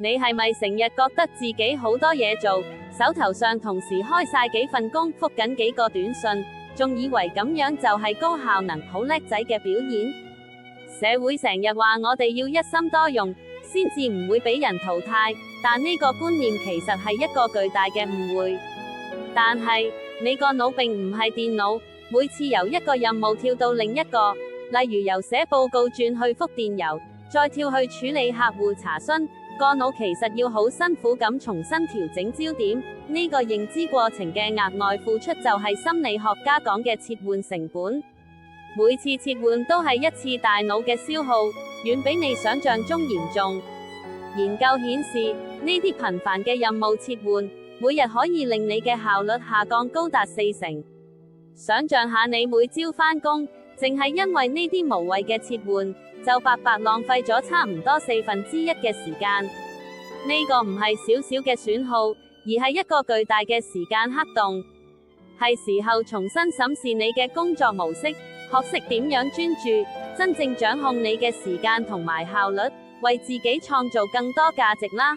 你係咪成日覺得自己好多嘢做，手頭上同時開晒幾份工，覆緊幾個短信，仲以為咁樣就係高效能好叻仔嘅表現？社會成日話我哋要一心多用，先至唔會俾人淘汰，但呢個觀念其實係一個巨大嘅誤會。但係你個腦並唔係電腦，每次由一個任務跳到另一個，例如由寫報告轉去覆電郵，再跳去處理客戶查詢，個腦其實要好辛苦咁重新調整焦點，呢個認知過程嘅額外付出就係心理學家講嘅切換成本。每次切換都係一次大腦嘅消耗，遠比你想象中嚴重。研究顯示，呢啲頻繁嘅任務切換，每日可以令你嘅效率下降高達40%。想象下你每朝返工，淨係因為呢啲無謂嘅切換，就白白浪費咗差唔多1/4嘅時間。呢個唔係少少嘅損耗，而係一個巨大嘅時間黑洞。係時候重新審視你嘅工作模式，學識點樣專注，真正掌控你嘅時間同埋效率，為自己創造更多價值啦。